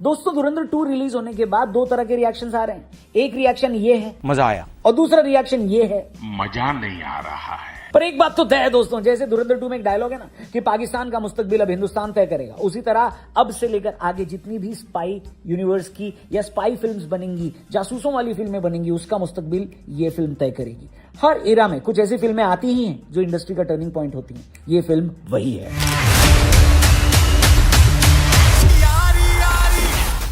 दोस्तों धुरंधर 2 रिलीज होने के बाद दो तरह के रिएक्शंस आ रहे हैं। एक रिएक्शन ये है मजा आया, और दूसरा रिएक्शन ये है मजा नहीं आ रहा है। पर एक बात तो तय है दोस्तों, जैसे धुरंधर 2 में एक डायलॉग है ना कि पाकिस्तान का मुस्तकबिल अब हिंदुस्तान तय करेगा, उसी तरह अब से लेकर आगे जितनी भी स्पाई यूनिवर्स की या स्पाई फिल्म्स बनेंगी, जासूसों वाली फिल्में बनेंगी, उसका मुस्तकबिल ये फिल्म तय करेगी। हर एरा में कुछ ऐसी फिल्में आती ही हैं जो इंडस्ट्री का टर्निंग पॉइंट होती हैं। ये फिल्म वही है।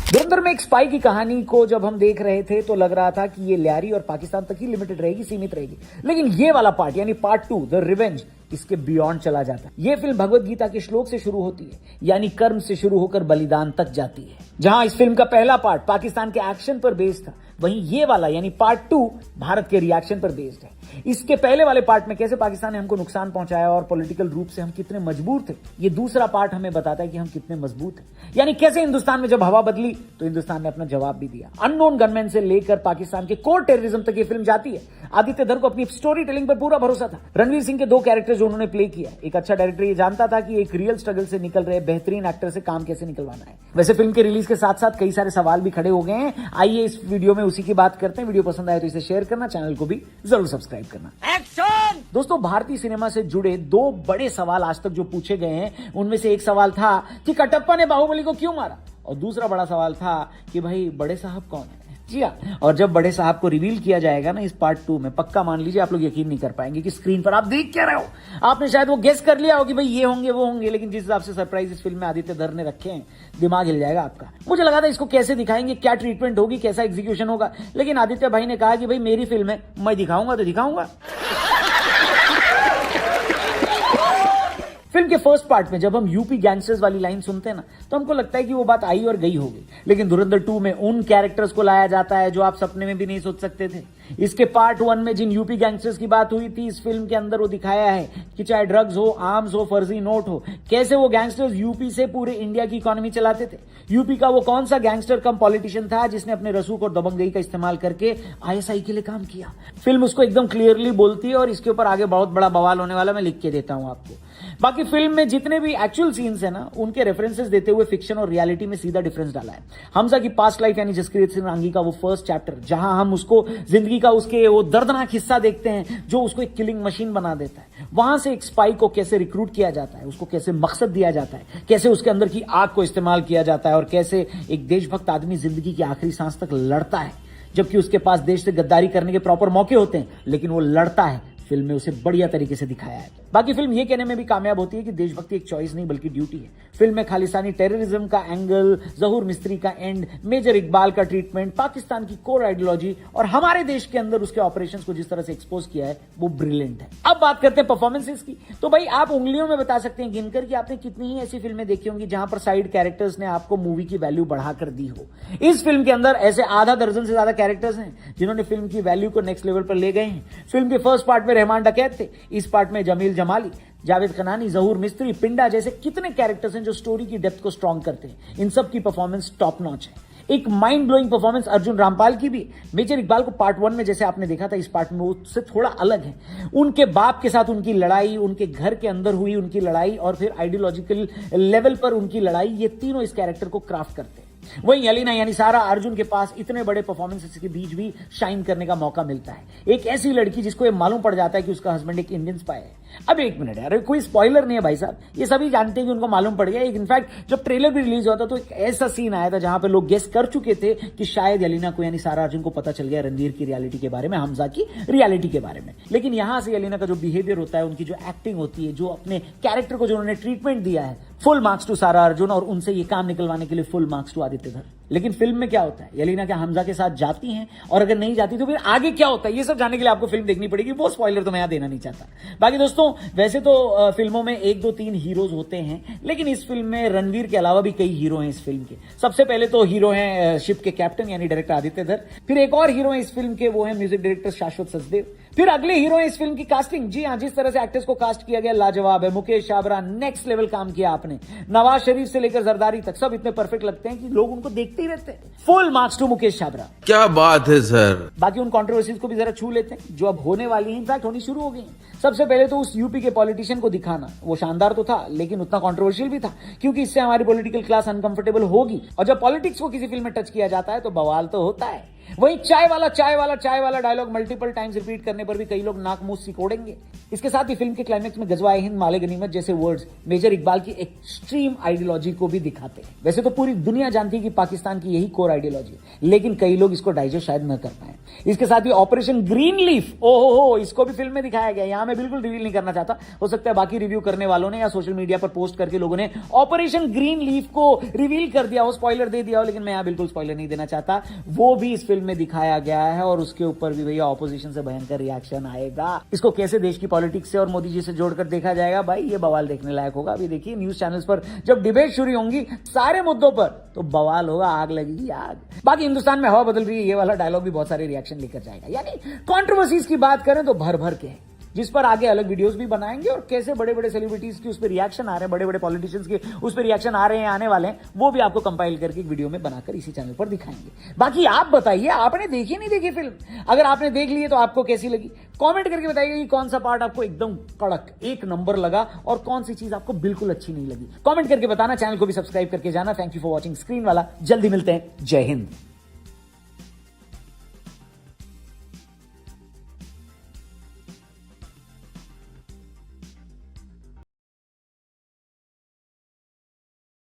धुरंधर में एक स्पाई की कहानी को जब हम देख रहे थे तो लग रहा था कि ये ल्यारी और पाकिस्तान तक ही लिमिटेड रहेगी, सीमित रहेगी, लेकिन ये वाला पार्ट यानी पार्ट 2 द रिवेंज इसके बियॉन्ड चला जाता है। ये फिल्म भगवत गीता के श्लोक से शुरू होती है, यानी कर्म से शुरू होकर बलिदान तक जाती है। जहां इस फिल्म का पहला पार्ट पाकिस्तान के एक्शन पर बेस्ड था, वहीं ये वाला यानी पार्ट 2 भारत के रिएक्शन पर बेस्ड है। इसके पहले वाले पार्ट में कैसे पाकिस्तान ने हमको नुकसान पहुंचाया और पॉलिटिकल रूप से हम कितने मजबूर थे, ये दूसरा पार्ट हमें बताता है कि हम कितने मजबूत हैं। यानी कैसे हिंदुस्तान में जब हवा बदली तो हिंदुस्तान ने अपना जवाब भी दिया। अननोन गनमैन से लेकर पाकिस्तान के कोर टेररिज्म तक ये फिल्म जाती है। आदित्य धर को अपनी स्टोरी टेलिंग पर पूरा भरोसा था। रणवीर सिंह के 2 कैरेक्टर जो उन्होंने प्ले किया, एक अच्छा डायरेक्टर ये जानता था कि एक रियल स्ट्रगल से निकल रहे बेहतरीन एक्टर से काम कैसे निकलवाना है। वैसे फिल्म के रिलीज के साथ साथ कई सारे सवाल भी खड़े हो गए हैं। आइए इस वीडियो में उसी की बात करते हैं। वीडियो पसंद आए तो इसे शेयर करना, चैनल को भी जरूर सब्सक्राइब करना। दोस्तों भारतीय सिनेमा से जुड़े 2 बड़े सवाल आज तक जो पूछे गए हैं, उनमें से एक सवाल था कि कटप्पा ने बाहुबली को क्यों मारा, और दूसरा बड़ा सवाल था कि भाई बड़े साहब कौन है। जी हाँ, और जब बड़े साहब को रिवील किया जाएगा ना इस पार्ट 2 में, पक्का मान लीजिए आप लोग यकीन नहीं कर पाएंगे कि स्क्रीन पर आप देख क्या रहे हो। आपने शायद वो गेस कर लिया हो कि भाई ये होंगे वो होंगे, लेकिन जिस हिसाब से सरप्राइज इस फिल्म में आदित्य धर ने रखे हैं, दिमाग हिल जाएगा आपका। मुझे लगा था इसको कैसे दिखाएंगे, क्या ट्रीटमेंट होगी, कैसा एग्जीक्यूशन होगा, लेकिन आदित्य भाई ने कहा कि भाई मेरी फिल्म है, मैं दिखाऊंगा तो दिखाऊंगा। फिल्म के फर्स्ट पार्ट में जब हम यूपी गैंगस्टर्स वाली लाइन सुनते हैं ना, तो हमको लगता है कि वो बात आई और गई होगी, लेकिन धुरंधर 2 में उन कैरेक्टर्स को लाया जाता है जो आप सपने में भी नहीं सोच सकते थे। इसके पार्ट 1 में जिन यूपी गैंगस्टर्स की बात हुई थी, इस फिल्म के अंदर वो दिखाया है कि चाहे ड्रग्स हो, आर्म्स हो, फर्जी नोट हो, कैसे वो गैंगस्टर्स यूपी से पूरे इंडिया की इकोनॉमी चलाते थे। यूपी का वो कौन सा गैंगस्टर कम पॉलिटिशियन था जिसने अपने रसूख और दबंगई का इस्तेमाल करके आईएसआई के लिए काम किया। फिल्म उसको एकदम क्लियरली बोलती है और इसके ऊपर आगे बहुत बड़ा बवाल होने वाला, मैं लिख के देता हूं आपको। बाकी फिल्म में जितने भी एक्चुअल सीन्स है ना, उनके रेफरेंसेस देते हुए फिक्शन और रियलिटी में सीधा डिफरेंस डाला है। हमजा की पास्ट लाइफ यानी जसकीरत सिंह रांगी का वो फर्स्ट चैप्टर, जहां हम उसको जिंदगी का उसके वो दर्दनाक हिस्सा देखते हैं जो उसको एक किलिंग मशीन बना देता है। वहां से एक स्पाई को कैसे रिक्रूट किया जाता है, उसको कैसे मकसद दिया जाता है, कैसे उसके अंदर की आग को इस्तेमाल किया जाता है, और कैसे एक देशभक्त आदमी जिंदगी की आखिरी सांस तक लड़ता है, जबकि उसके पास देश से गद्दारी करने के प्रॉपर मौके होते हैं, लेकिन वो लड़ता है। फिल्म में उसे बढ़िया तरीके से दिखाया है। बाकी फिल्म ये कहने में भी कामयाब होती है कि देशभक्ति एक चॉइस नहीं बल्कि ड्यूटी है। फिल्म में खालिस्तानी टेररिज्म का एंगल, जहूर मिस्त्री का एंड, मेजर इकबाल का ट्रीटमेंट, पाकिस्तान की कोर आइडियोलॉजी और हमारे देश के अंदर उसके ऑपरेशंस को जिस तरह से एक्सपोज किया है वो ब्रिलियंट है। अब बात करते हैं परफॉर्मेंसेस की, तो भाई आप उंगलियों में बता सकते हैं गिनकर कि आपने कितनी ही ऐसी फिल्में देखी होंगी जहां पर साइड कैरेक्टर्स ने आपको मूवी की वैल्यू बढ़ाकर दी हो। इस फिल्म के अंदर ऐसे आधा दर्जन से ज्यादा कैरेक्टर्स हैं जिन्होंने फिल्म की वैल्यू को नेक्स्ट लेवल पर ले गए हैं। फिल्म के फर्स्ट पार्ट में रहमान डकैत थे, इस पार्ट में जमील जमाली, जावेद खनानी, जहूर मिस्त्री, पिंडा जैसे कितने कैरेक्टर्स हैं जो स्टोरी की डेप्थ को स्ट्रॉन्ग करते हैं। इन सब की परफॉर्मेंस टॉप नॉच है। एक mind blowing performance Arjun Rampal की भी। मेजर इकबाल को पार्ट 1 में जैसे आपने देखा था, इस पार्ट में उससे थोड़ा अलग है। उनके बाप के साथ उनकी लड़ाई, उनके घर के अंदर हुई उनकी लड़ाई, और फिर आइडियोलॉजिकल लेवल पर उनकी लड़ाई, ये तीनों इस कैरेक्टर को क्राफ्ट करते हैं। वहीं अलीना यानी सारा अर्जुन के पास इतने बड़े परफॉर्मेंसेस के बीच भी शाइन करने का मौका मिलता है। एक ऐसी लड़की जिसको ये मालूम पड़ जाता है कि उसका हस्बैंड एक इंडियन स्पाई है। अब एक मिनट यार, कोई स्पॉइलर नहीं है भाई साहब, ये सभी जानते हैं कि उनको मालूम पड़ गया। इनफैक्ट जब ट्रेलर भी रिलीज हुआ था तो एक ऐसा सीन आया था जहां पे लोग गेस कर चुके थे कि शायद अलीना को यानी सारा अर्जुन को पता चल गया रणवीर की रियलिटी के बारे में, हमजा की रियलिटी के बारे में। लेकिन यहां से अलीना का जो बिहेवियर होता है, उनकी जो एक्टिंग होती है, जो अपने कैरेक्टर को जो उन्होंने ट्रीटमेंट दिया है, फुल मार्क्स टू सारा अर्जुन, और उनसे ये काम निकलवाने के लिए फुल मार्क्स टू आदित्य धर। लेकिन फिल्म में क्या होता है, अलीना क्या हमजा के साथ जाती हैं, और अगर नहीं जाती तो फिर आगे क्या होता है, ये सब जानने के लिए आपको फिल्म देखनी पड़ेगी। वो स्पॉइलर तो मैं यहां देना नहीं चाहता। बाकी दोस्तों वैसे तो फिल्मों में 1, 2, 3 हीरोज होते हैं, लेकिन इस फिल्म में रणवीर के अलावा भी कई हीरो हैं इस फिल्म के। सबसे पहले तो हीरो हैं शिप के कैप्टन यानी डायरेक्टर आदित्य धर। फिर एक और हीरो है इस फिल्म के, वो है म्यूजिक डायरेक्टर शाश्वत सचदेव। फिर अगले हीरो हैं इस फिल्म की कास्टिंग। जी हां, जिस तरह से एक्टर्स को कास्ट किया गया लाजवाब है। मुकेश छाबरा, नेक्स्ट लेवल काम किया आपने। नवाज शरीफ से लेकर जरदारी तक सब इतने परफेक्ट लगते हैं कि लोग उनको देखते ही रहते हैं। Full marks to Mukesh Chhabra. क्या बात है सर। बाकी उन कंट्रोवर्सीज को भी जरा छू लेते हैं जो अब होने वाली हैं, इनफैक्ट होनी शुरू हो गई हैं। सबसे पहले तो उस यूपी के पॉलिटिशियन को दिखाना, वो शानदार तो था लेकिन उतना कंट्रोवर्शियल भी था, क्योंकि इससे हमारी पॉलिटिकल क्लास अनकंफर्टेबल होगी। और जब पॉलिटिक्स को किसी फिल्म में टच किया जाता है तो बवाल तो होता है। वहीं चाय वाला डायलॉग मल्टीपल टाइम्स रिपीट करने पर भी कई लोग नाक मुंह सिकोड़ेंगे। इसके साथ ही फिल्म के क्लाइमेक्स में गजवाए हिंद माले गनीमत जैसे वर्ड्स मेजर इकबाल की एक्सट्रीम आइडियोलॉजी को भी दिखाते हैं। वैसे तो पूरी दुनिया जानती है कि पाकिस्तान की यही कोर आइडियोलॉजी है, लेकिन कई लोग इसको डाइजेस्ट शायद न कर पाए। इसके साथ ही ऑपरेशन ग्रीन लीफ, ओहो, इसको भी फिल्म में दिखाया गया। यहां मैं बिल्कुल रिवील नहीं करना चाहता, हो सकता है बाकी रिव्यू करने वालों ने या सोशल मीडिया पर पोस्ट करके लोगों ने ऑपरेशन ग्रीन लीफ को रिवील कर दिया हो, स्पॉइलर दे दिया हो, लेकिन मैं यहां बिल्कुल स्पॉइलर नहीं देना चाहता। वो भी इस फिल्म में दिखाया गया है और उसके ऊपर भी भैया ऑपोजिशन से भयंकर रिएक्शन आएगा। इसको कैसे देश की पॉलिटिक्स से और मोदी जी से जोड़कर देखा जाएगा, भाई ये बवाल देखने लायक होगा। अभी देखिए न्यूज चैनल्स पर जब डिबेट शुरू होंगी सारे मुद्दों पर, तो बवाल होगा, आग लगेगी आग। बाकी हिंदुस्तान में हवा बदल रही है, ये वाला डायलॉग भी बहुत सारे रिएक्शन लेकर जाएगा। यानी कंट्रोवर्सीज की बात करें तो भर भर के है, जिस पर आगे अलग वीडियोस भी बनाएंगे। और कैसे बड़े बड़े सेलिब्रिटीज की उस पर रिएक्शन आ रहे हैं, बड़े बड़े पॉलिटिशियंस के उस पर रिएक्शन आ रहे हैं, आने वाले हैं, वो भी आपको कंपाइल करके एक वीडियो में बनाकर इसी चैनल पर दिखाएंगे। बाकी आप बताइए, आपने देखी नहीं देखी फिल्म? अगर आपने देख ली है तो आपको कैसी लगी? कमेंट करके बताइए कि कौन सा पार्ट आपको एकदम कड़क एक नंबर लगा और कौन सी चीज आपको बिल्कुल अच्छी नहीं लगी। कमेंट करके बताना, चैनल को भी सब्सक्राइब करके जाना। Thank you for watching screen वाला। जल्दी मिलते हैं। जय हिंद।